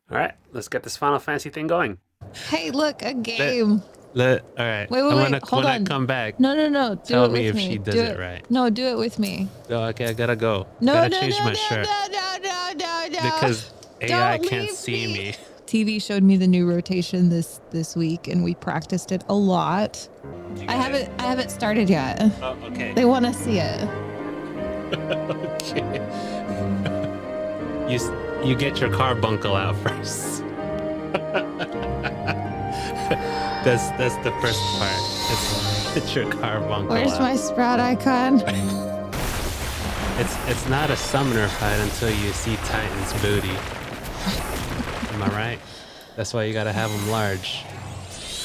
All right, let's get this Final Fantasy thing going. Hey, look, a game. All right. Wait, When hold on. I come back, No, no. Do tell it me with if me. she does it right. No, do it with me. Oh, okay, I gotta go. No, Gotta no, change no, my no, shirt no. because AI Don't can't leave see me. Teavy showed me the new rotation this week, and we practiced it a lot. I haven't started yet. Oh, okay. They want to see it. Okay. You get your carbuncle out first. That's the first part. Get your carbuncle Where's out. my sprout icon? It's not a summoner fight until you see Titan's booty. Am I right? That's why you gotta have them large.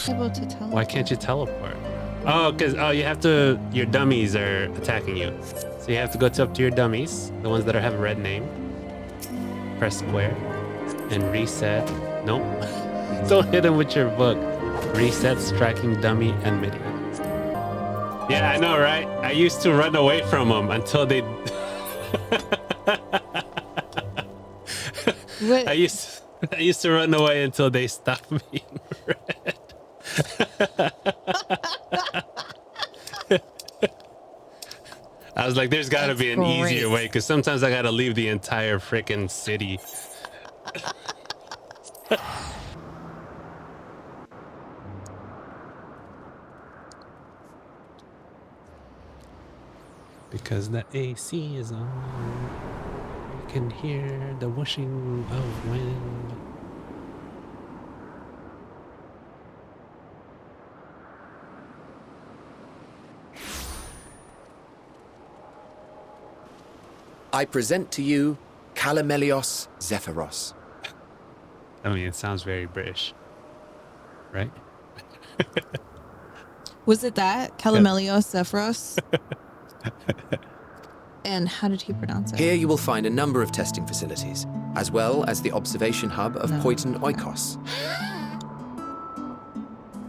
Able to teleport. Why can't you teleport? Oh, because you have to. Your dummies are attacking you, so you have to go up to your dummies, the ones that have a red name. Press square and reset. Nope. Don't hit him with your book. Reset striking dummy and midi. Yeah, I know, right? I used to run away from them until they. What? I used to run away until they stopped being red. I was like, there's got to be an easier way, because sometimes I got to leave the entire freaking city. Because the AC is on. You can hear the whooshing of wind. I present to you Calamelios Zephyros. I mean, it sounds very British, right? Was it that? Calamelios Zephyros? And how did he pronounce it? Here you will find a number of testing facilities, as well as the observation hub of Poiton Oikos.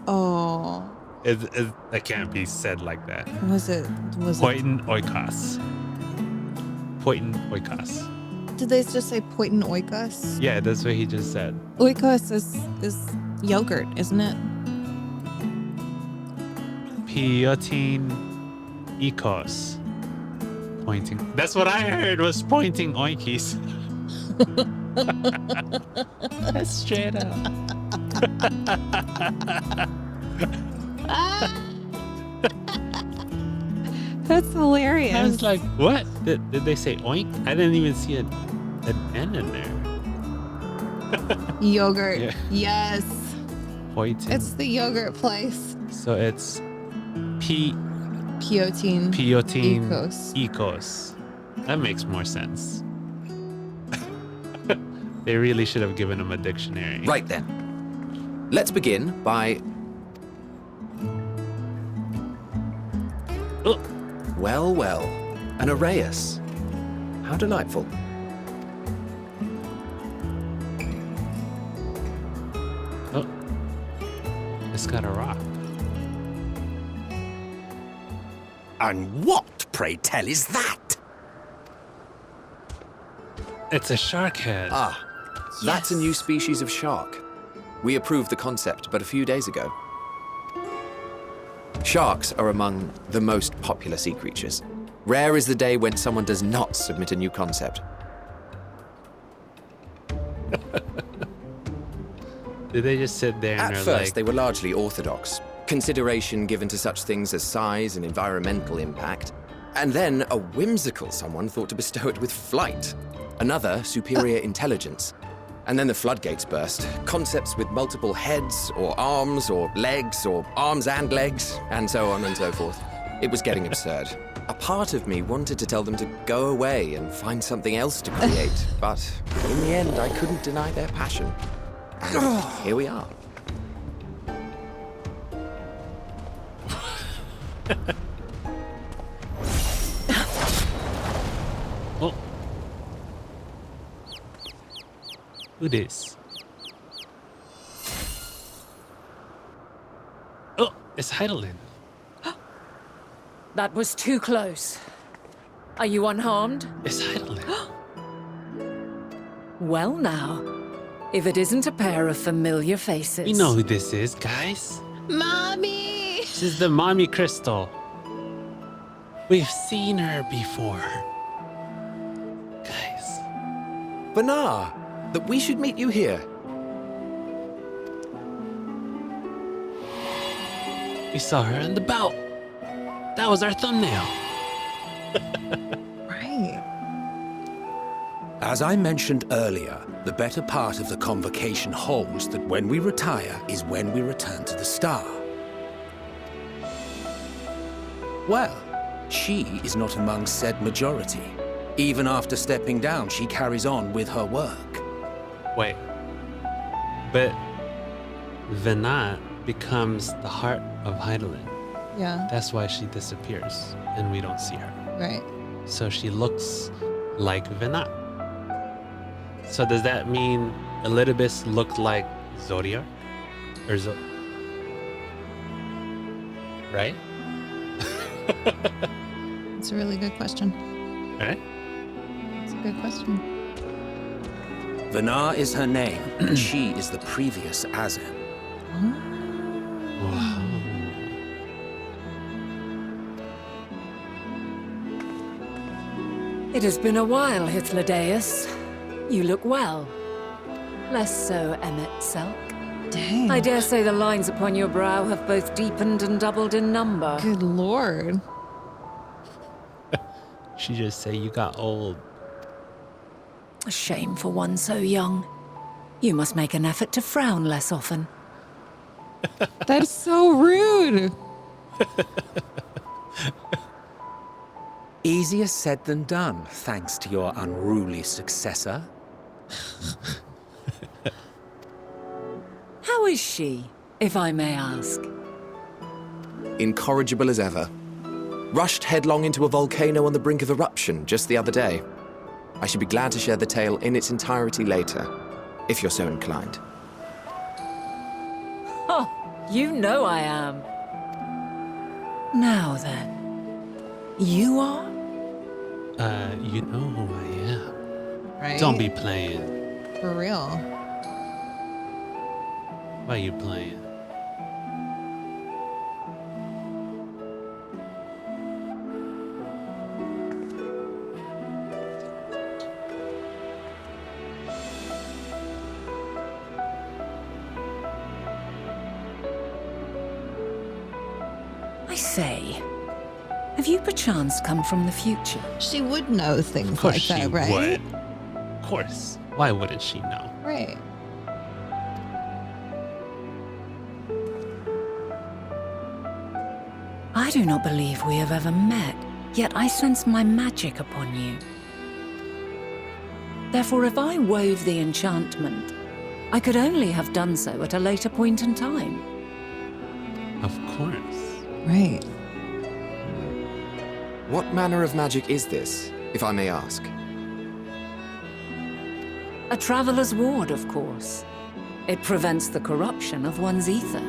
Oh. That can't be said like that. Was it? Poiton Oikos. Poiton Oikos. Did they just say Poiton Oikos? Yeah, that's what he just said. Oikos is yogurt, isn't it? Poiton Oikos. Pointing. That's what I heard was pointing oinkies. That's straight up. That's hilarious. I was like, what? Did they say oink? I didn't even see an N in there. Yogurt. Yeah. Yes. Poiton. It's the yogurt place. So it's Poiton Ecos. That makes more sense. They really should have given him a dictionary. Right then. Let's begin by... Oh. Well, an Arrhaeus. How delightful. Oh, it's got a rock. And what, pray tell, is that? It's a shark head. Ah, that's a new species of shark. We approved the concept but a few days ago. Sharks are among the most popular sea creatures. Rare is the day when someone does not submit a new concept. Did they just sit there and At they're first, like... they were largely orthodox. Consideration given to such things as size and environmental impact. And then a whimsical someone thought to bestow it with flight. Another, superior intelligence. And then the floodgates burst. Concepts with multiple heads, or arms and legs, and so on and so forth. It was getting absurd. A part of me wanted to tell them to go away and find something else to create, but in the end, I couldn't deny their passion. And here we are. Oh. Who this? Oh, it's Hydaelyn. That was too close. Are you unharmed? It's Hydaelyn. Well now, if it isn't a pair of familiar faces. We know who this is, guys. Mommy! This is the mommy crystal. We've seen her before. Guys. Vanar, that we should meet you here. We saw her in the belt. That was our thumbnail. Right. As I mentioned earlier, the better part of the convocation holds that when we retire is when we return to the star. Well, she is not among said majority. Even after stepping down, she carries on with her work. Wait. But Venat becomes the heart of Hydaelyn. Yeah. That's why she disappears and we don't see her. Right. So she looks like Venat. So does that mean Elidibus looked like Zodiac? Or right? It's a really good question. Right? It's a good question. Vanar is her name, and she is the previous Azen. Wow. It has been a while, Hydaelyn. You look well. Less so, Emmett Selk. Dang. I dare say the lines upon your brow have both deepened and doubled in number. Good lord. She just say you got old. A shame for one so young. You must make an effort to frown less often. That's so rude. Easier said than done, thanks to your unruly successor. How is she, if I may ask? Incorrigible as ever. Rushed headlong into a volcano on the brink of eruption just the other day. I should be glad to share the tale in its entirety later, if you're so inclined. Oh, you know I am. Now then, you are? You know who I am. Right? Don't be playing. For real. Why you playing? I say, have you perchance come from the future? She would know things Of course like she that, right? would. Of course. Why wouldn't she know? Right. I do not believe we have ever met, yet I sense my magic upon you. Therefore, if I wove the enchantment, I could only have done so at a later point in time. Of course. Right. What manner of magic is this, if I may ask? A traveler's ward, of course. It prevents the corruption of one's ether.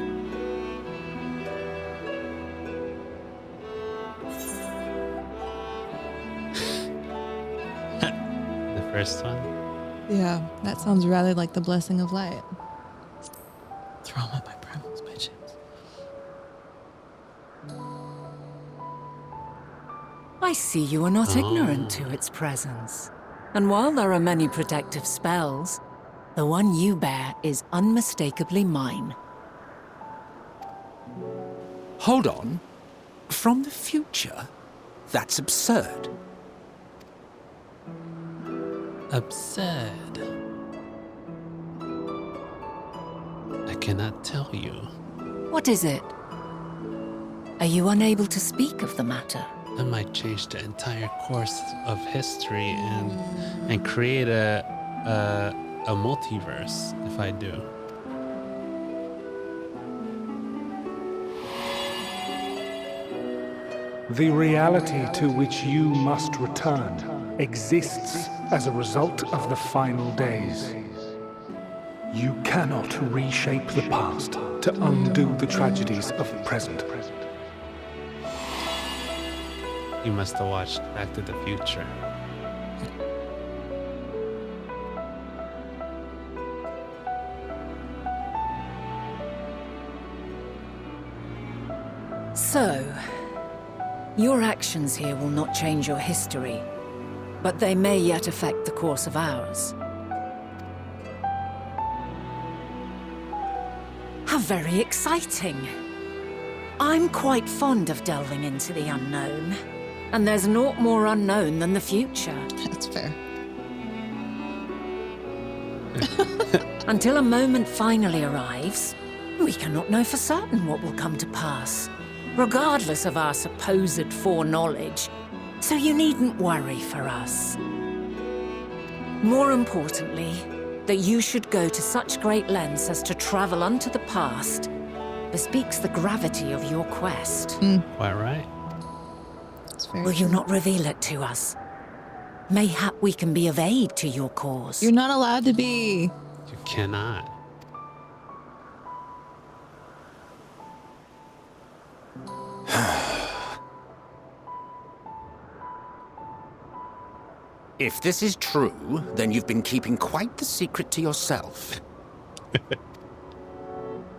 The first one? Yeah, that sounds rather like the blessing of light. Throw them at my primals, bitches. I see you are not ignorant to its presence. And while there are many protective spells, the one you bear is unmistakably mine. Hold on. From the future? That's absurd. Absurd. I cannot tell you. What is it? Are you unable to speak of the matter? I might change the entire course of history and create a multiverse if I do. The reality to which you must return exists as a result of the final days. You cannot reshape the past to undo the tragedies of the present. You must have watched Back to the Future. So, your actions here will not change your history, but they may yet affect the course of ours. How very exciting. I'm quite fond of delving into the unknown, and there's naught more unknown than the future. That's fair. Until a moment finally arrives, we cannot know for certain what will come to pass, regardless of our supposed foreknowledge, so you needn't worry for us. More importantly, that you should go to such great lengths as to travel unto the past bespeaks the gravity of your quest. Quite right. That's fair. Will you not reveal it to us? Mayhap we can be of aid to your cause. You're not allowed to be. You cannot. If this is true, then you've been keeping quite the secret to yourself.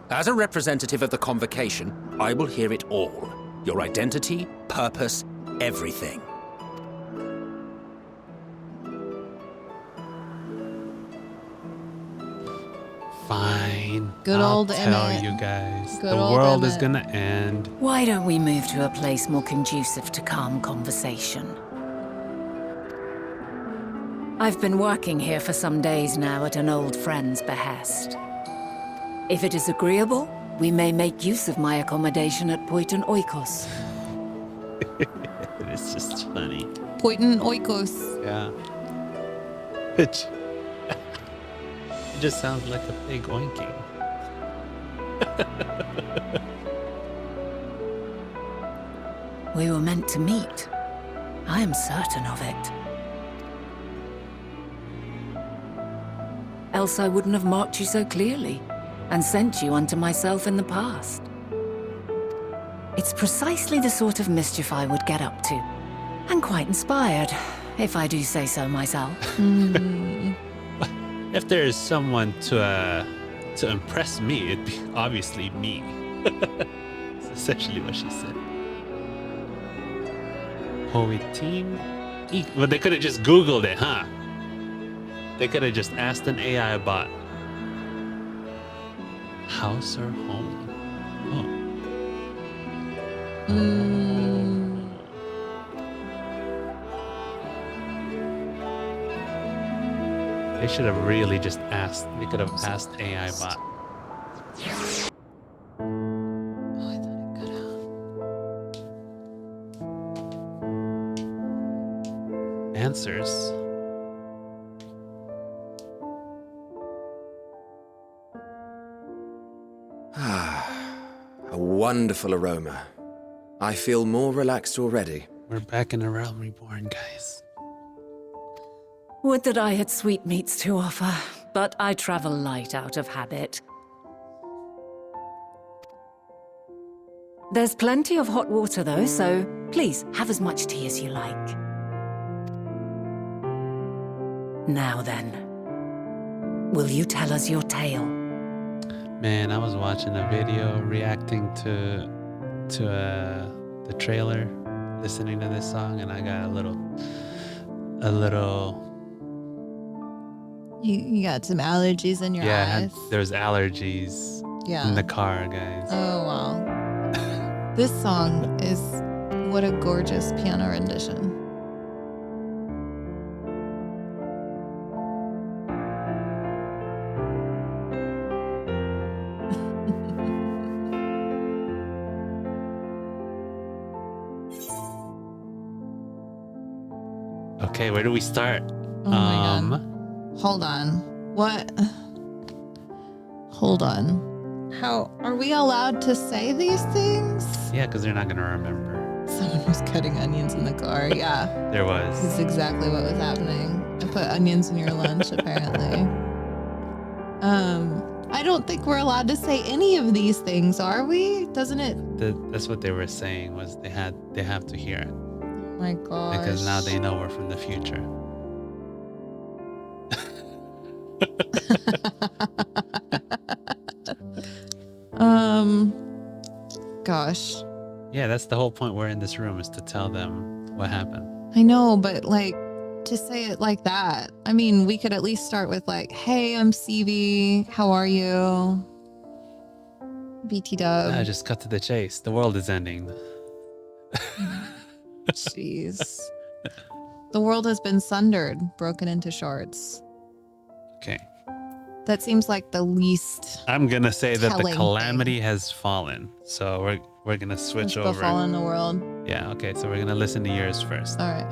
As a representative of the Convocation, I will hear it all. Your identity, purpose, everything. Fine. Good I'll old tell Emmett. you guys. Good The old world is Emmett. gonna end. Why don't we move to a place more conducive to calm conversation? I've been working here for some days now at an old friend's behest. If it is agreeable, we may make use of my accommodation at Poiton Oikos. It's just funny. Poiton Oikos. Yeah. It just sounds like a pig oinking. We were meant to meet. I am certain of it. Else I wouldn't have marked you so clearly and sent you unto myself in the past. It's precisely the sort of mischief I would get up to, and quite inspired, if I do say so myself. If there is someone to impress me, it'd be obviously me. That's essentially what she said. Poitin? But they could have just Googled it, huh? They could have just asked an AI bot. House or home? They should have really just asked. They could have asked AI bot. Oh, I thought it cut out. Answers. A wonderful aroma. I feel more relaxed already. We're back in the realm reborn, guys. Would that I had sweetmeats to offer, but I travel light out of habit. There's plenty of hot water though, so please have as much tea as you like. Now then, will you tell us your tale? Man, I was watching a video reacting to the trailer, listening to this song, and I got a little. You got some allergies in your eyes. There's allergies Yeah. in the car, guys. Oh, wow. This song is what a gorgeous piano rendition. Okay, where do we start? Oh my God. Hold on. What? Hold on. How are we allowed to say these things? Yeah, because they're not gonna remember. Someone was cutting onions in the car. Yeah. There This was. is exactly what was happening. I put onions in your lunch, apparently. I don't think we're allowed to say any of these things, are we? Doesn't it? That's what they were saying was they have to hear it Oh my gosh. because now they know we're from the future. Gosh. Yeah, that's the whole point we're in this room, is to tell them what happened. I know, but like, to say it like that, I mean, we could at least start with like, hey, I'm Seavy. How are you? BT dub. Just cut to the chase. The world is ending. Jeez. The world has been sundered, broken into shards. Okay. That seems like the least. I'm gonna say that the telling calamity has fallen. So we're gonna switch over. Befall in the world. Yeah, okay, so we're gonna listen to yours first. All right.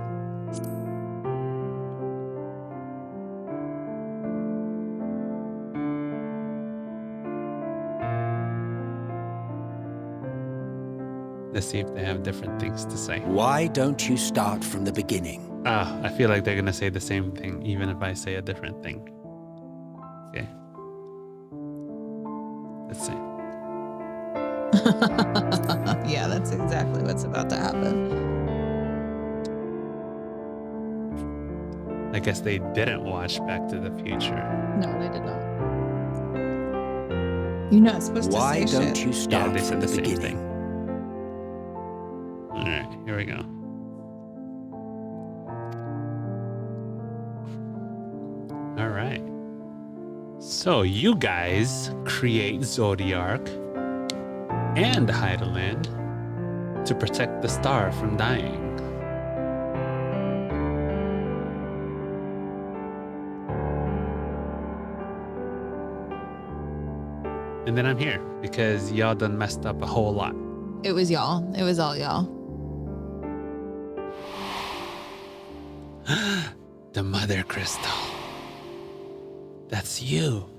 Let's see if they have different things to say. Why don't you start from the beginning? I feel like they're gonna say the same thing, even if I say a different thing. Okay. Let's see. Yeah, that's exactly what's about to happen. I guess they didn't watch Back to the Future. No, they did not. You're not supposed to Why say don't shit. you start they from said the the same beginning? thing. All right, here we go. All right. So you guys create Zodiark and Hydaelyn to protect the star from dying. And then I'm here because y'all done messed up a whole lot. It was y'all. It was all y'all. The Mother Crystal. That's you.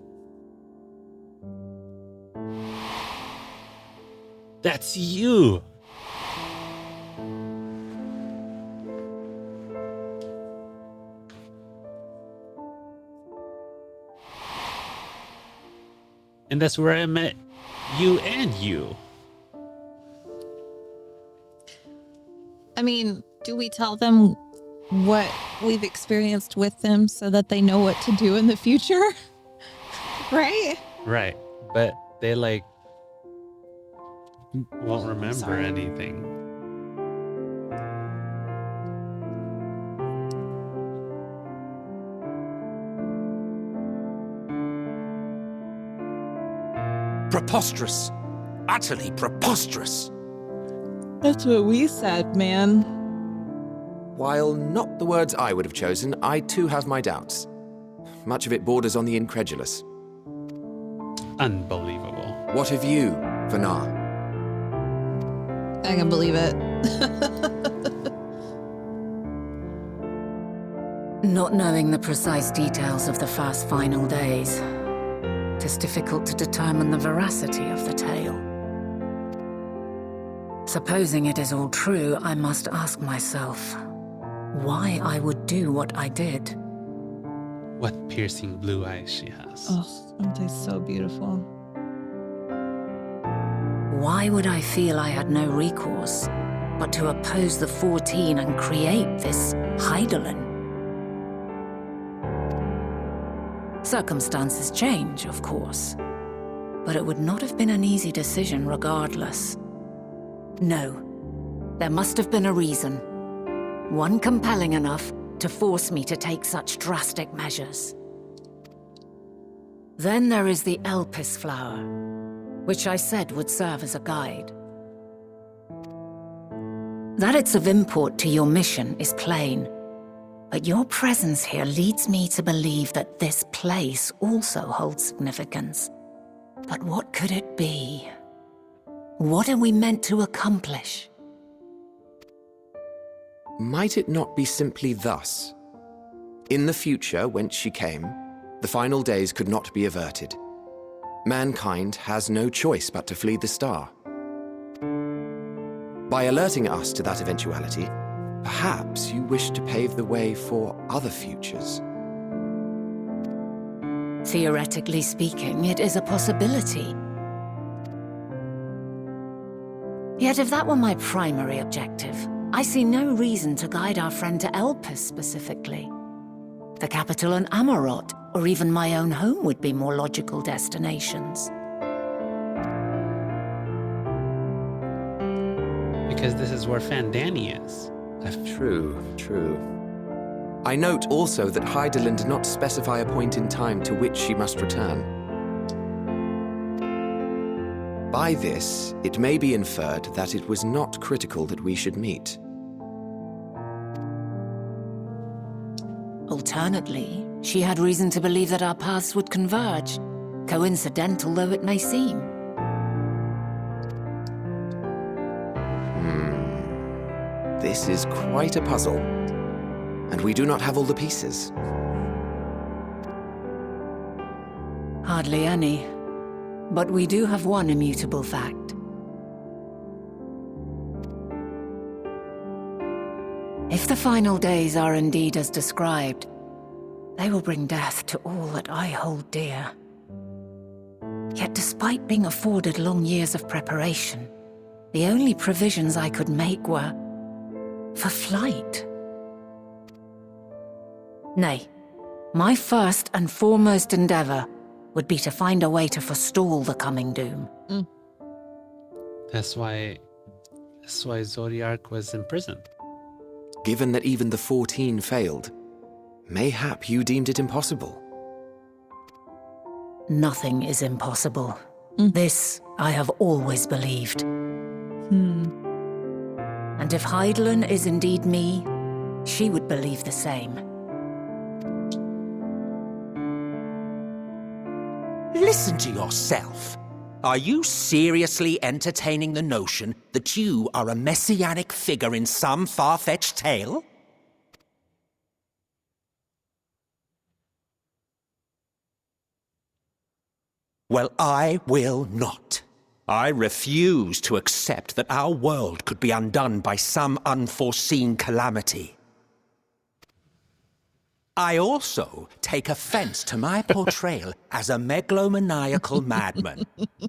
That's you. And that's where I met you and you. I mean, do we tell them what we've experienced with them so that they know what to do in the future? Right? Right. But they won't remember anything. Preposterous. Utterly preposterous. That's what we said, man. While not the words I would have chosen, I too have my doubts. Much of it borders on the incredulous. Unbelievable. What of you, Vanar? I can believe it. Not knowing the precise details of the first final days, it is difficult to determine the veracity of the tale. Supposing it is all true, I must ask myself why I would do what I did. What piercing blue eyes she has. Oh, aren't they so beautiful? Why would I feel I had no recourse but to oppose the 14 and create this Hydaelyn? Circumstances change, of course, but it would not have been an easy decision regardless. No, there must have been a reason. One compelling enough to force me to take such drastic measures. Then there is the Elpis flower, which I said would serve as a guide. That it's of import to your mission is plain, but your presence here leads me to believe that this place also holds significance. But what could it be? What are we meant to accomplish? Might it not be simply thus? In the future, whence she came, the final days could not be averted. Mankind has no choice but to flee the star. By alerting us to that eventuality, perhaps you wish to pave the way for other futures. Theoretically speaking, it is a possibility. Yet if that were my primary objective, I see no reason to guide our friend to Elpis specifically. The capital and Amarot, or even my own home would be more logical destinations. Because this is where Fandani is. True. I note also that Hydaelyn did not specify a point in time to which she must return. By this, it may be inferred that it was not critical that we should meet. Alternately, she had reason to believe that our paths would converge, coincidental though it may seem. This is quite a puzzle, and we do not have all the pieces. Hardly any. But we do have one immutable fact. If the final days are indeed as described, they will bring death to all that I hold dear. Yet despite being afforded long years of preparation, the only provisions I could make were for flight. Nay, my first and foremost endeavor would be to find a way to forestall the coming doom. That's why Zodiark was imprisoned. Given that even the 14 failed, mayhap you deemed it impossible. Nothing is impossible. This I have always believed. And if Hydaelyn is indeed me, she would believe the same. Listen to yourself. Are you seriously entertaining the notion that you are a messianic figure in some far-fetched tale? Well, I will not. I refuse to accept that our world could be undone by some unforeseen calamity. I also take offense to my portrayal as a megalomaniacal madman. I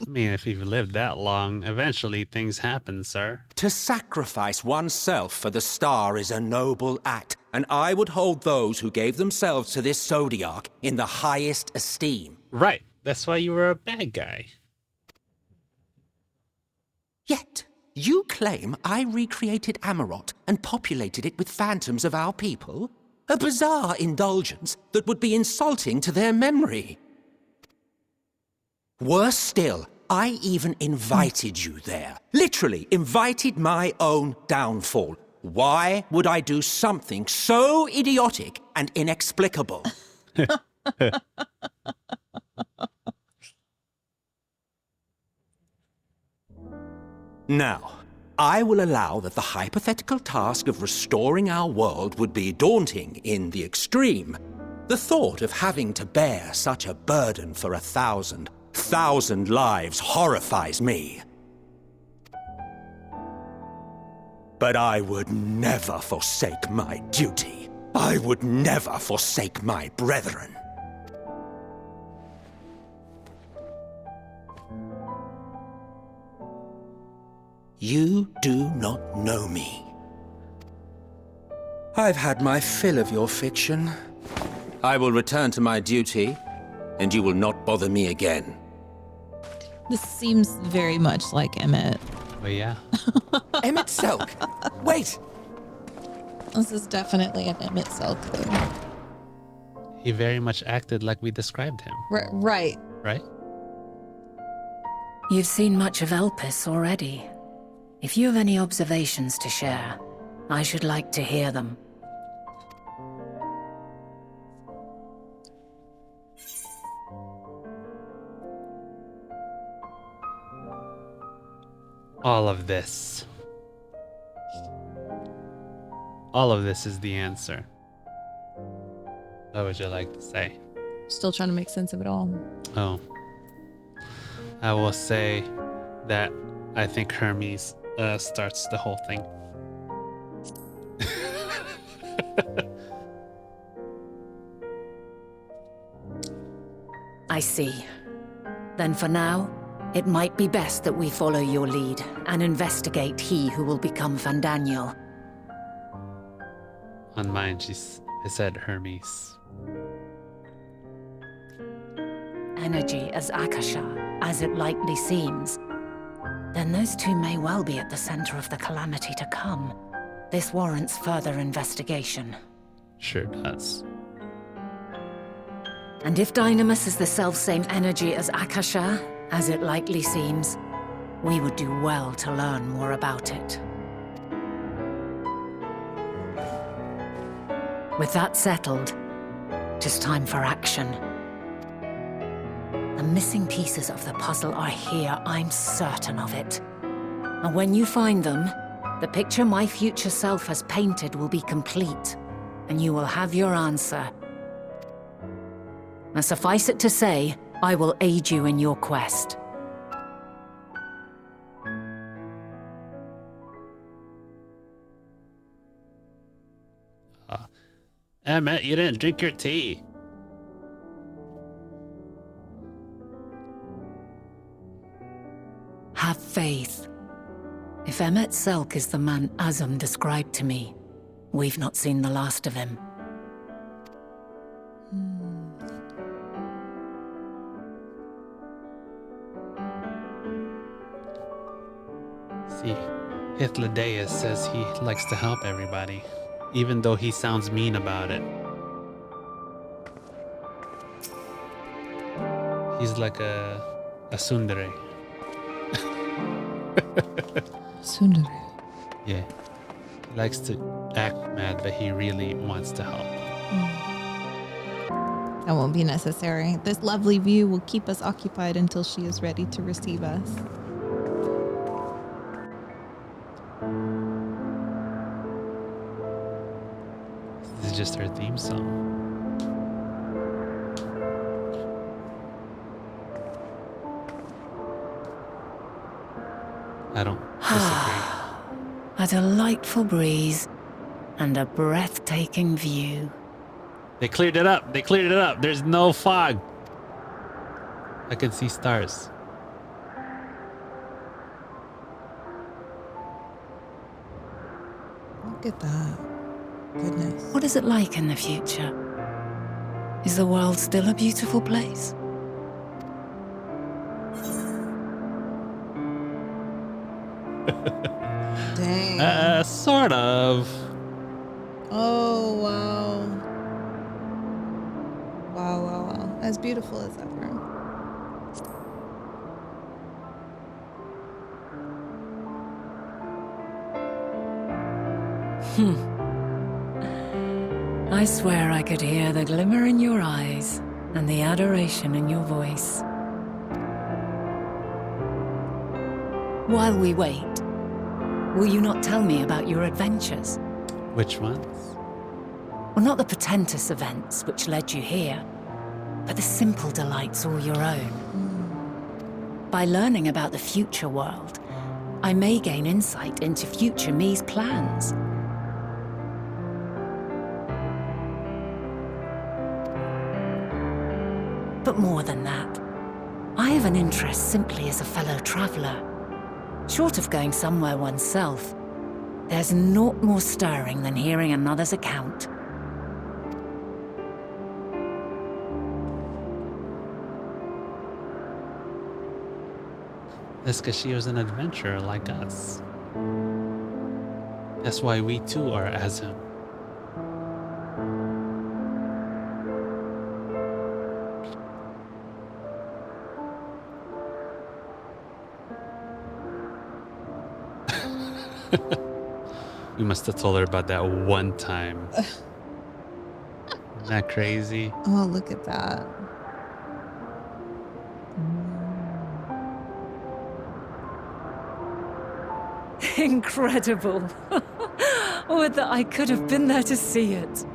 mean, if you've lived that long, eventually things happen, sir. To sacrifice oneself for the star is a noble act, and I would hold those who gave themselves to this Zodiark in the highest esteem. Right. That's why you were a bad guy. Yet, you claim I recreated Amarot and populated it with phantoms of our people? A bizarre indulgence that would be insulting to their memory. Worse still, I even invited you there. Literally invited my own downfall. Why would I do something so idiotic and inexplicable? Now, I will allow that the hypothetical task of restoring our world would be daunting in the extreme. The thought of having to bear such a burden for 1,000 lives horrifies me. But I would never forsake my duty. I would never forsake my brethren. You do not know me. I've had my fill of your fiction. I will return to my duty, and you will not bother me again. This seems very much like Emmett. Oh, yeah. Emmett Selk! Wait! This is definitely an Emmett Selk thing. He very much acted like we described him. Right. Right? You've seen much of Elpis already. If you have any observations to share, I should like to hear them. All of this. All of this is the answer. What would you like to say? Still trying to make sense of it all. Oh. I will say that I think Hermes starts the whole thing. I see. Then for now, it might be best that we follow your lead and investigate he who will become Fandaniel. On mine, I said Hermes. Energy as Akasha, as it likely seems. then those two may well be at the center of the calamity to come. This warrants further investigation. Sure does. And if Dynamis is the self-same energy as Akasha, as it likely seems, we would do well to learn more about it. With that settled, it is time for action. The missing pieces of the puzzle are here, I'm certain of it. And when you find them, the picture my future self has painted will be complete, and you will have your answer. And suffice it to say, I will aid you in your quest. Emmett, you didn't drink your tea. Have faith. If Emmett Selk is the man Azum described to me, we've not seen the last of him. See, Hydaelyn says he likes to help everybody, even though he sounds mean about it. He's like a tsundere. Tsundere. Yeah. He likes to act mad, but he really wants to help. That won't be necessary. This lovely view will keep us occupied until she is ready to receive us. This is just her theme song. I don't disagree. A delightful breeze and a breathtaking view. They cleared it up. They cleared it up. There's no fog. I can see stars. Look at that. Goodness. What is it like in the future? Is the world still a beautiful place? Dang. Sort of. Oh, wow. Wow, wow, wow. As beautiful as ever. I swear I could hear the glimmer in your eyes and the adoration in your voice. While we wait, will you not tell me about your adventures? Which ones? Well, not the portentous events which led you here, but the simple delights all your own. By learning about the future world, I may gain insight into future me's plans. But more than that, I have an interest simply as a fellow traveller. Short of going somewhere oneself, there's naught more stirring than hearing another's account. That's because she was an adventurer like us. That's why we too are Azum. We must have told her about that one time. Isn't that crazy? Oh, look at that. Incredible. Would that I could have been there to see it.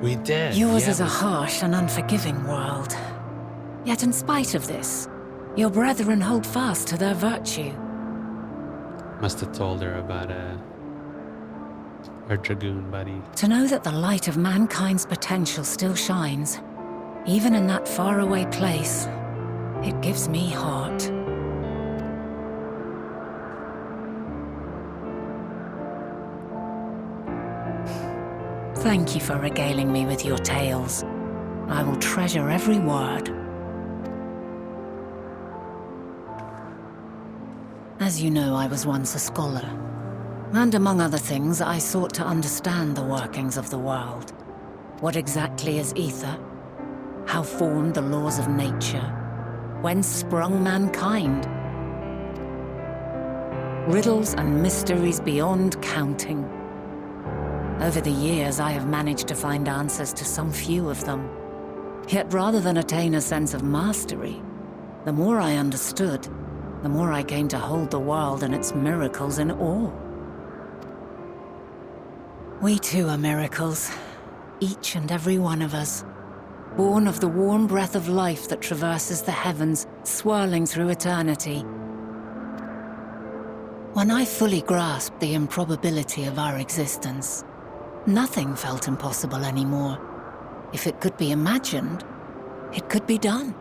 We did. Yours yeah, is a harsh and unforgiving world. Yet in spite of this, your brethren hold fast to their virtue. Must have told her about our dragoon buddy. To know that the light of mankind's potential still shines, even in that faraway place, it gives me heart. Thank you for regaling me with your tales. I will treasure every word. As you know, I was once a scholar. And among other things, I sought to understand the workings of the world. What exactly is ether? How formed the laws of nature? Whence sprung mankind? Riddles and mysteries beyond counting. Over the years, I have managed to find answers to some few of them. Yet rather than attain a sense of mastery, the more I understood, the more I came to hold the world and its miracles in awe. We too are miracles, each and every one of us, born of the warm breath of life that traverses the heavens, swirling through eternity. When I fully grasped the improbability of our existence, nothing felt impossible anymore. If it could be imagined, it could be done.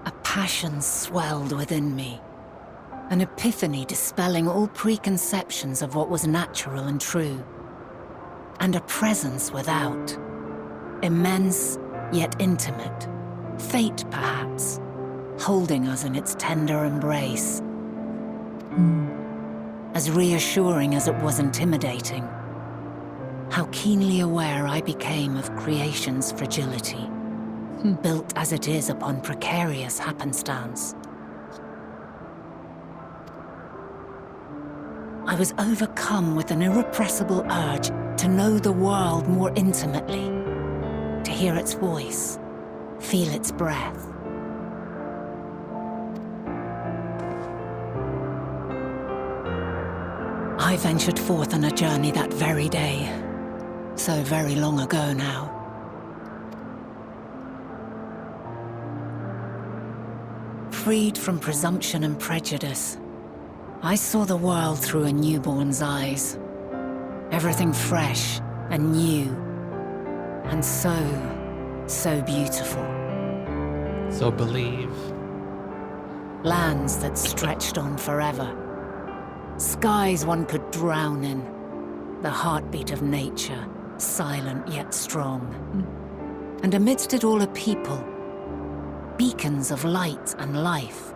A passion swelled within me, an epiphany dispelling all preconceptions of what was natural and true, and a presence without, immense yet intimate, fate perhaps, holding us in its tender embrace. As reassuring as it was intimidating, how keenly aware I became of creation's fragility, built as it is upon precarious happenstance. I was overcome with an irrepressible urge to know the world more intimately, to hear its voice, feel its breath. I ventured forth on a journey that very day, so very long ago now. Freed from presumption and prejudice, I saw the world through a newborn's eyes. Everything fresh and new, and so beautiful. So believe. Lands that stretched on forever. Skies one could drown in. The heartbeat of nature, silent yet strong. And amidst it all a people. Beacons of light and life.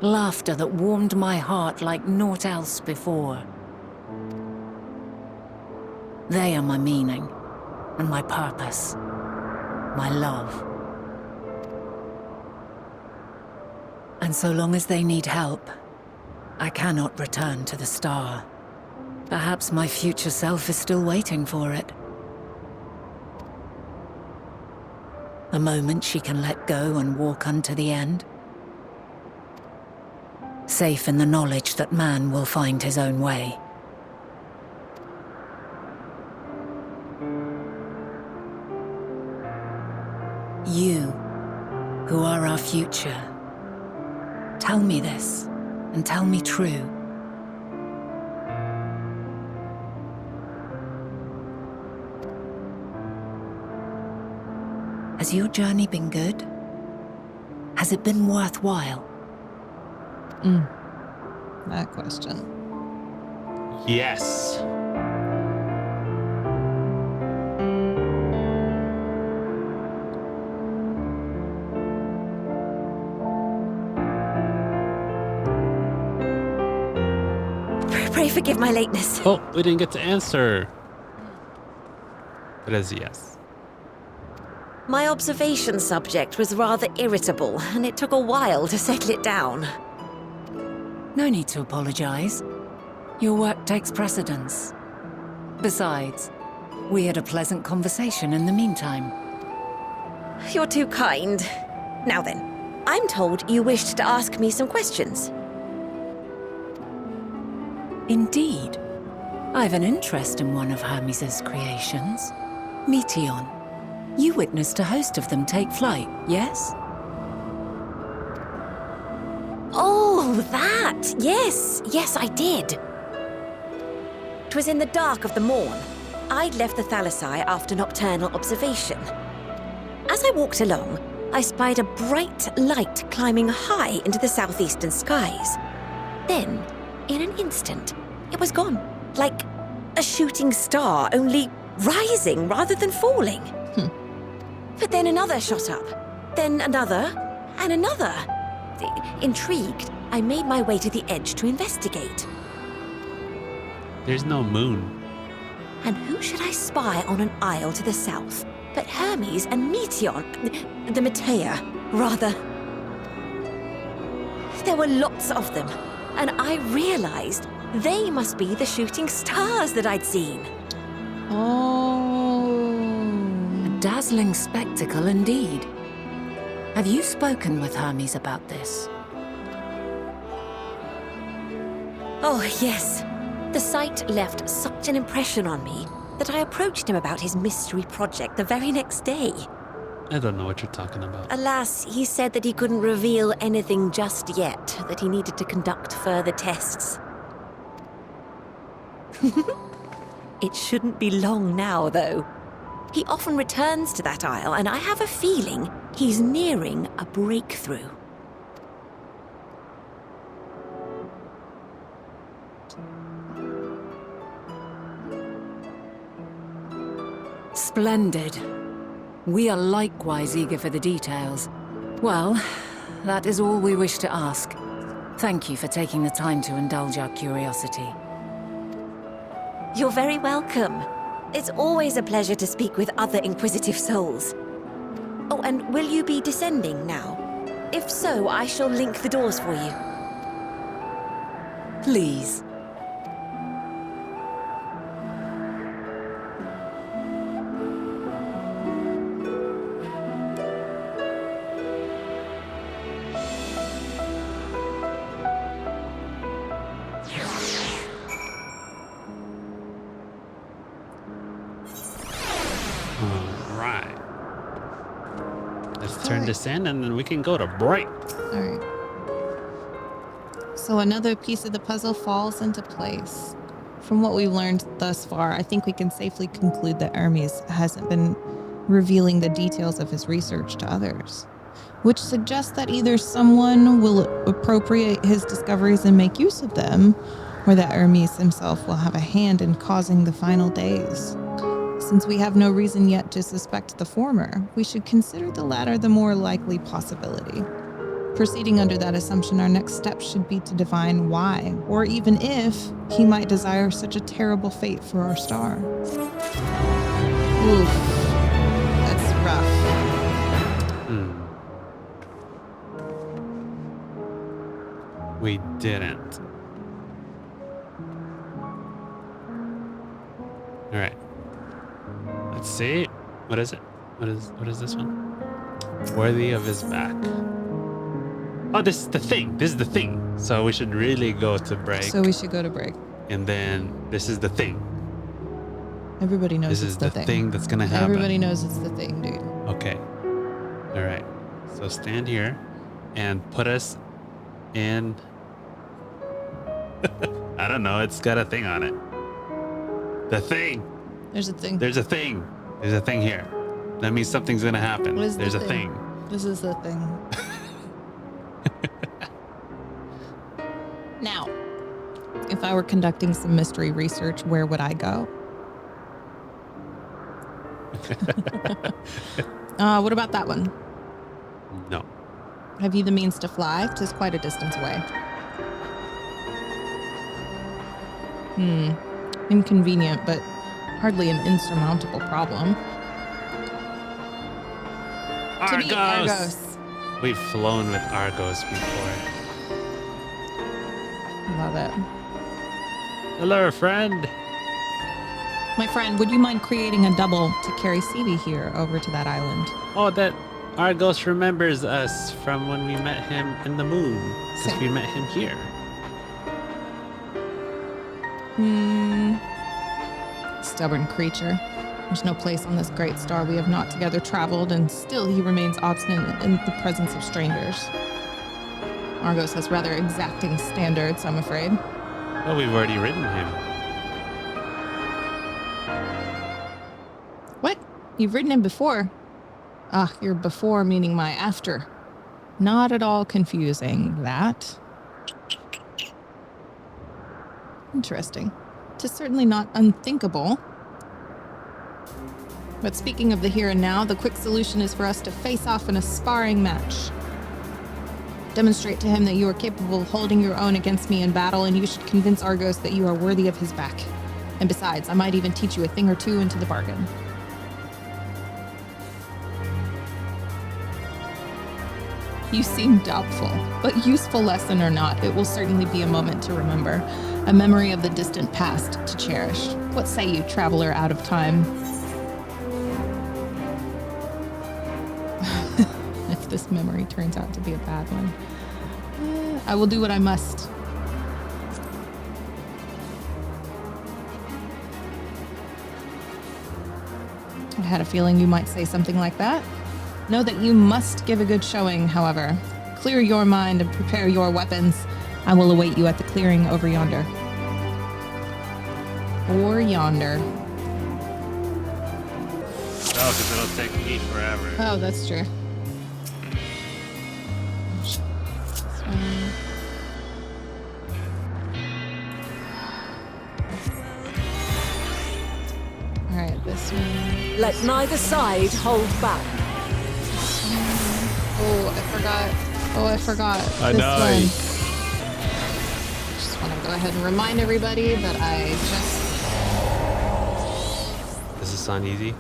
Laughter that warmed my heart like naught else before. They are my meaning, and my purpose, my love. And so long as they need help, I cannot return to the star. Perhaps my future self is still waiting for it. The moment she can let go and walk unto the end. Safe in the knowledge that man will find his own way. You, who are our future, tell me this, and tell me true. Has your journey been good? Has it been worthwhile? That question. Yes. Pray forgive my lateness. Oh, we didn't get to answer. It is yes. My observation subject was rather irritable, and it took a while to settle it down. No need to apologize. Your work takes precedence. Besides, we had a pleasant conversation in the meantime. You're too kind. Now then, I'm told you wished to ask me some questions. Indeed. I've an interest in one of Hermes' creations. Meteon. You witnessed a host of them take flight, yes? Oh, that! Yes, I did. It was in the dark of the morn. I'd left the Thalassai after nocturnal observation. As I walked along, I spied a bright light climbing high into the southeastern skies. Then, in an instant, it was gone. Like a shooting star, only rising rather than falling. But then another shot up, then another, and another. Intrigued, I made my way to the edge to investigate. There's no moon. And who should I spy on an isle to the south but Hermes and Meteon, the Metea, rather. There were lots of them, and I realized they must be the shooting stars that I'd seen. Oh. A dazzling spectacle indeed. Have you spoken with Hermes about this? Oh, yes. The sight left such an impression on me that I approached him about his mystery project the very next day. I don't know what you're talking about. Alas, he said that he couldn't reveal anything just yet, that he needed to conduct further tests. It shouldn't be long now, though. He often returns to that isle, and I have a feeling he's nearing a breakthrough. Splendid. We are likewise eager for the details. Well, that is all we wish to ask. Thank you for taking the time to indulge our curiosity. You're very welcome. It's always a pleasure to speak with other inquisitive souls. Oh, and will you be descending now? If so, I shall link the doors for you. Please. Turn this in and then we can go to break. All right. So another piece of the puzzle falls into place. From what we've learned thus far, I think we can safely conclude that Hermes hasn't been revealing the details of his research to others, which suggests that either someone will appropriate his discoveries and make use of them, or that Hermes himself will have a hand in causing the final days. Since we have no reason yet to suspect the former, we should consider the latter the more likely possibility. Proceeding under that assumption, our next step should be to divine why, or even if, he might desire such a terrible fate for our star. Oof. That's rough. We didn't. All right. Let's see. What is it? What is this one? Worthy of his back. Oh, this is the thing. This is the thing. So we should really go to break. So we should go to break. And then this is the thing. Everybody knows this it's the thing. This is the thing that's gonna happen. Everybody knows it's the thing, dude. Okay. All right. So stand here and put us in. I don't know. It's got a thing on it. The thing. There's a thing. There's a thing. There's a thing here. That means something's gonna happen. What is There's the a thing. This is the thing. Now, if I were conducting some mystery research, where would I go? What about that one? No. Have you the means to fly? 'Tis quite a distance away. Inconvenient, but hardly an insurmountable problem. Argos! To be Argos. We've flown with Argos before. Love it. Hello, friend. My friend, would you mind creating a double to carry Teavy here over to that island? Oh, that Argos remembers us from when we met him in the moon. Since we met him here. Stubborn creature. There's no place on this great star we have not together traveled, and still he remains obstinate in the presence of strangers. Argos has rather exacting standards, I'm afraid. Well, we've already ridden him. What? You've ridden him before? Ah, your before meaning my after. Not at all confusing, that. Interesting. 'Tis certainly not unthinkable. But speaking of the here and now, the quick solution is for us to face off in a sparring match. Demonstrate to him that you are capable of holding your own against me in battle, and you should convince Argos that you are worthy of his back. And besides, I might even teach you a thing or two into the bargain. You seem doubtful, but useful lesson or not, it will certainly be a moment to remember, a memory of the distant past to cherish. What say you, traveler out of time? If this memory turns out to be a bad one, I will do what I must. I had a feeling you might say something like that. Know that you must give a good showing, however. Clear your mind and prepare your weapons. I will await you at the clearing over yonder. Or yonder. Oh, because it'll take me forever. Oh, that's true. Alright, this one. Let neither side hold back. Oh, I forgot. I this know. one. Just want to go ahead and remind everybody that I just... Is this on easy?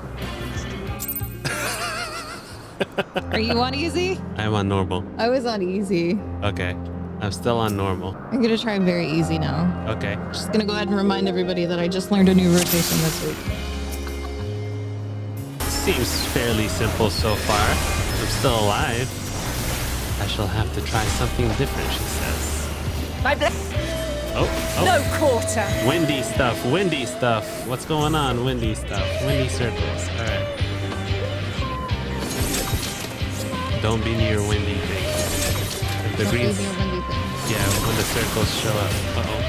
Are you on easy? I'm on normal. I was on easy. Okay. I'm still on normal. I'm gonna try very easy now. Okay. Just gonna go ahead and remind everybody that I just learned a new rotation this week. Seems fairly simple so far. I'm still alive. I shall have to try something different, she says. My bless. Oh. No quarter. Windy stuff, windy stuff. What's going on? Windy stuff. Windy circles. Alright. Don't be near windy things. If the greens. Yeah, when the circles show up. Uh-oh.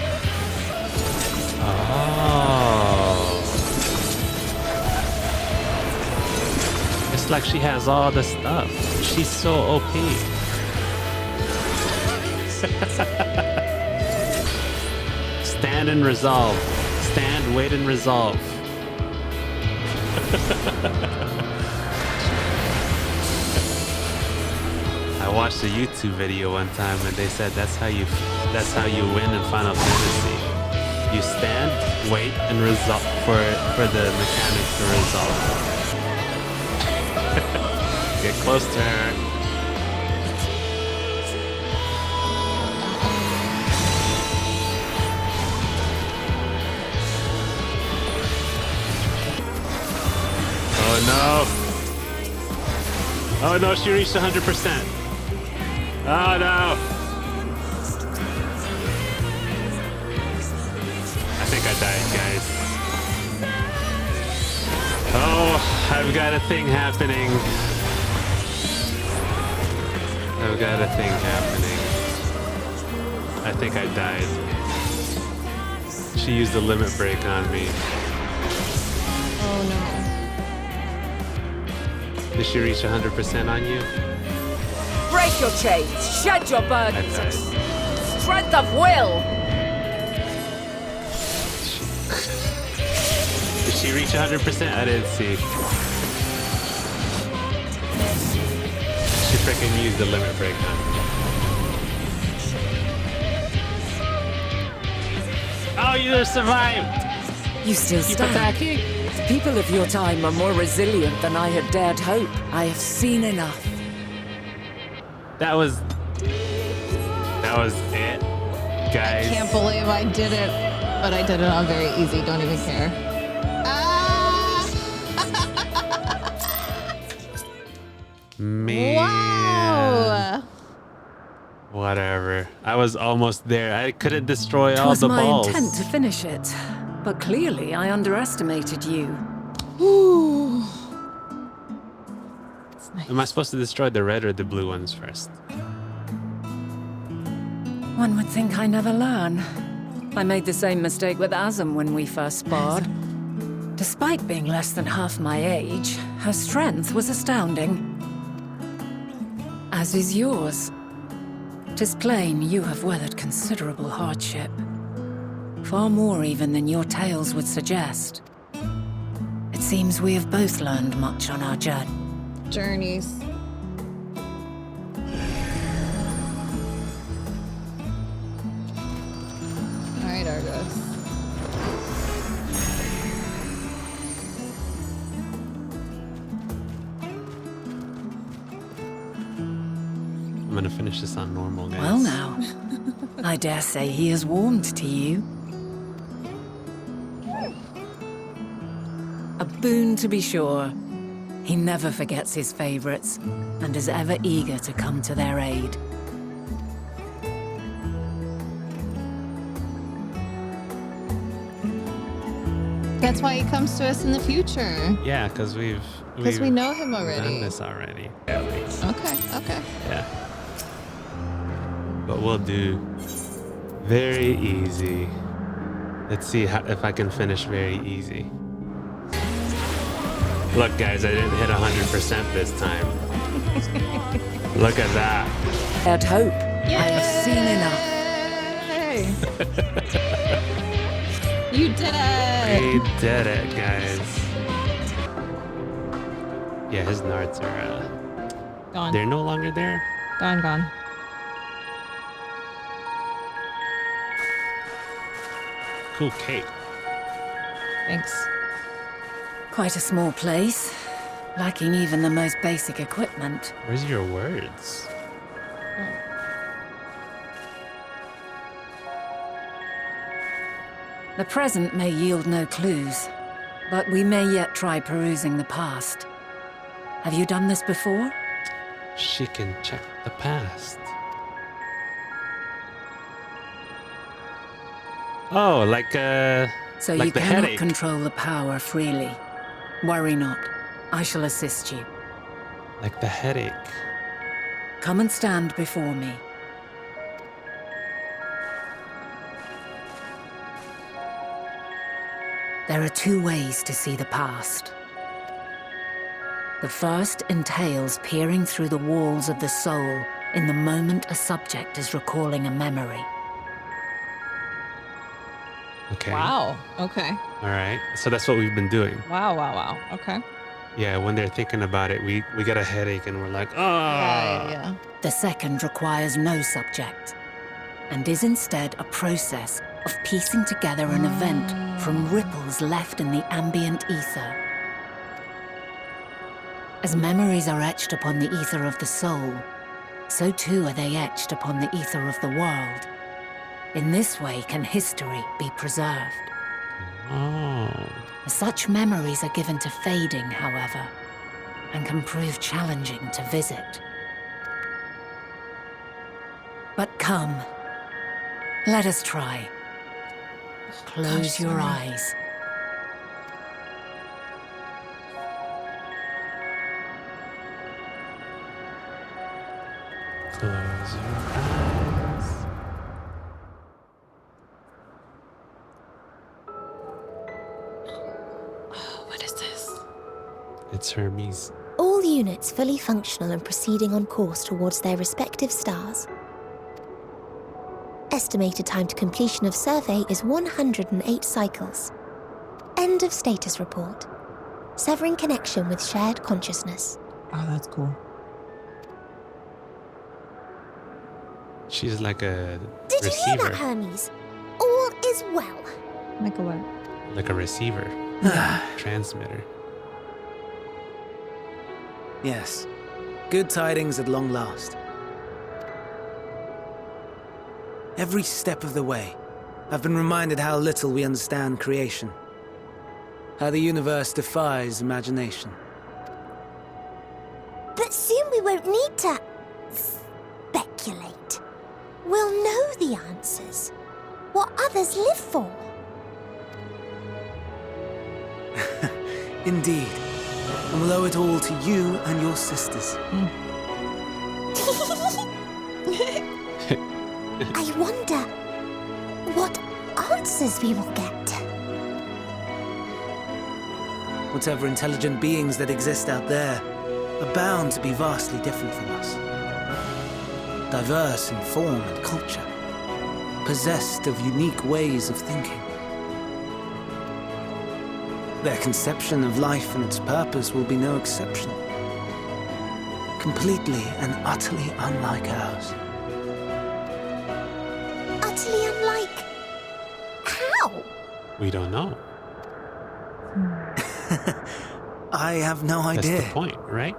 Oh. It's like she has all the stuff. She's so OP. Stand and resolve. Stand, wait, and resolve. I watched a YouTube video one time and they said that's how you win in Final Fantasy. You stand, wait, and resolve for the mechanic to resolve. Get close to her. Oh no! Oh no, she reached 100%. Oh no! I think I died, guys. Oh, I've got a thing happening. I've got a thing happening. I think I died. She used a limit break on me. Oh Did she reach 100% on you? Break your chains. Shed your burdens. I died. Strength of will. Did she reach 100%? I didn't see. She freaking used the limit break on me. Oh, you survived! You still Keep stand. attacking! The people of your time are more resilient than I had dared hope. I have seen enough. That was it, guys. I can't believe I did it, but I did it on very easy. Don't even care. Man. Wow! Whatever. I was almost there. I couldn't destroy all Twas the my balls. intent to finish it, but clearly I underestimated you. Ooh. That's nice. Am I supposed to destroy the red or the blue ones first? One would think I never learn. I made the same mistake with Azam when we first sparred. Despite being less than half my age, her strength was astounding. As is yours. 'Tis plain you have weathered considerable hardship. Far more even than your tales would suggest. It seems we have both learned much on our journey. Journeys. All right, Argos. I'm gonna finish this on normal, guys. Well now, I dare say he has warmed to you. A boon to be sure. He never forgets his favorites and is ever eager to come to their aid. That's why he comes to us in the future. Yeah, because we know him already. Done this already. At least. Okay. Yeah. But we'll do very easy. Let's see if I can finish very easy. Look, guys, I didn't hit 100% this time. Look at that. I'd hope. Yay! I have seen enough. You did it! We did it, guys. Yeah, his nards are, Gone. they're no longer there. Gone. Cool cape. Thanks. Quite a small place, lacking even the most basic equipment. Where's your words? The present may yield no clues, but we may yet try perusing the past. Have you done this before? She can check the past. Oh, like So like you the cannot headache. control the power freely. Worry not. I shall assist you. Like the headache. Come and stand before me. There are two ways to see the past. The first entails peering through the walls of the soul in the moment a subject is recalling a memory. Okay. Wow. Okay. All right. So that's what we've been doing. Wow. Okay. Yeah, when they're thinking about it, we get a headache and we're like, oh. Yeah. The second requires no subject, and is instead a process of piecing together an event from ripples left in the ambient ether. As memories are etched upon the ether of the soul, so too are they etched upon the ether of the world. In this way can history be preserved. Oh. Such memories are given to fading, however, and can prove challenging to visit. But come, let us try. Close your eyes. Close your eyes. What is this? It's Hermes. All units fully functional and proceeding on course towards their respective stars. Estimated time to completion of survey is 108 cycles. End of status report. Severing connection with shared consciousness. Oh, that's cool. She's like a Did you receiver. hear that, Hermes? All is well. Like a what? Like a receiver. Transmitter. Yes. Good tidings at long last. Every step of the way, I've been reminded how little we understand creation. How the universe defies imagination. But soon we won't need to speculate. We'll know the answers. What others live for. Indeed. And we'll owe it all to you and your sisters. I wonder what answers we will get. Whatever intelligent beings that exist out there are bound to be vastly different from us. Diverse in form and culture, possessed of unique ways of thinking. Their conception of life and its purpose will be no exception. Completely and utterly unlike ours. Utterly unlike. How? We don't know. I have no idea. That's the point, right?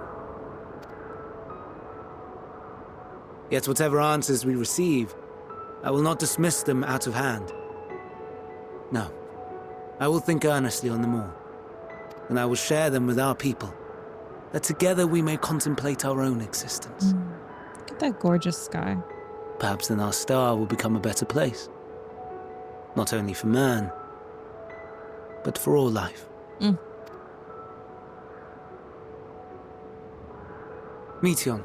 Yet whatever answers we receive, I will not dismiss them out of hand. No, I will think earnestly on them all, and I will share them with our people, that together we may contemplate our own existence. Look at that gorgeous sky. Perhaps then our star will become a better place. Not only for man, but for all life. Meteon,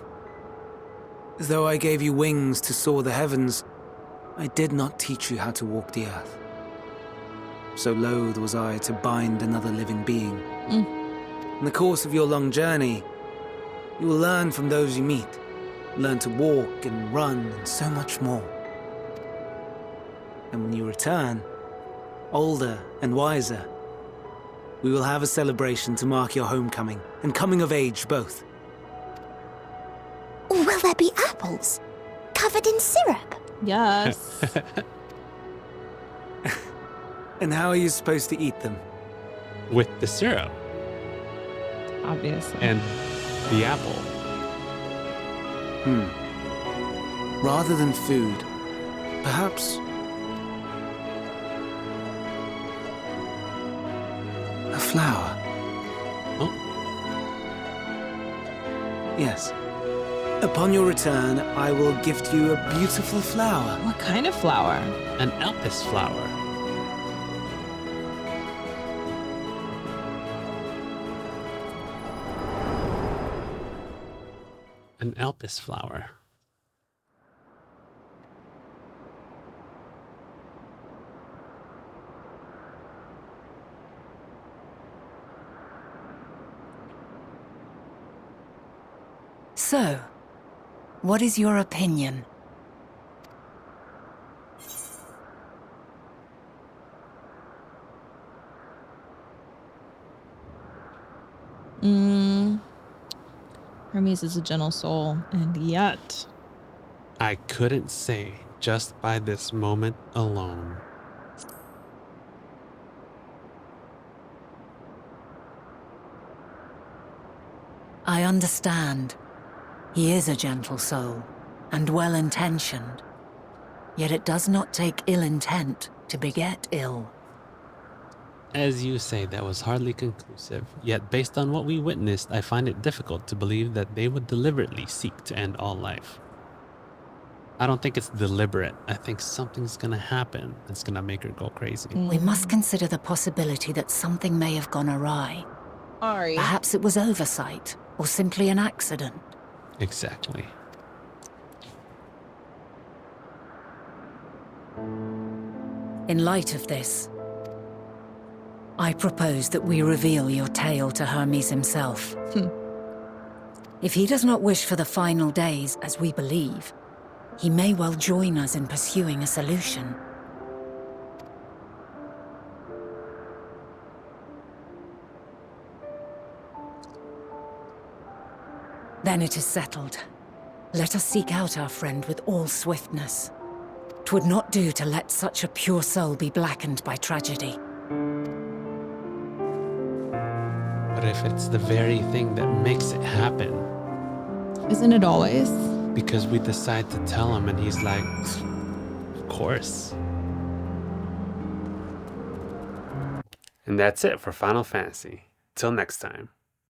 though I gave you wings to soar the heavens, I did not teach you how to walk the earth. So loath was I to bind another living being. In the course of your long journey, you will learn from those you meet, learn to walk and run and so much more. And when you return, older and wiser, we will have a celebration to mark your homecoming and coming of age both. Will there be apples? Covered in syrup? Yes. And how are you supposed to eat them? With the syrup Obviously. and the apple. Rather than food, perhaps a flower. Oh, Yes. Upon your return, I will gift you a beautiful flower. What kind of flower? an Elpis flower. An Elpis flower. So, what is your opinion? Hermes is a gentle soul, and yet... I couldn't say just by this moment alone. I understand. He is a gentle soul, and well-intentioned. Yet it does not take ill intent to beget ill. As you say, that was hardly conclusive, yet based on what we witnessed, I find it difficult to believe that they would deliberately seek to end all life. I don't think it's deliberate. I think something's gonna happen that's gonna make her go crazy. We must consider the possibility that something may have gone awry. Ari. Perhaps it was oversight, or simply an accident. Exactly. In light of this, I propose that we reveal your tale to Hermes himself. If he does not wish for the final days, as we believe, he may well join us in pursuing a solution. Then it is settled. Let us seek out our friend with all swiftness. 'Twould not do to let such a pure soul be blackened by tragedy. But if it's the very thing that makes it happen, Isn't it always? because we decide to tell him and he's like, of course. And that's it for Final Fantasy. Till next time.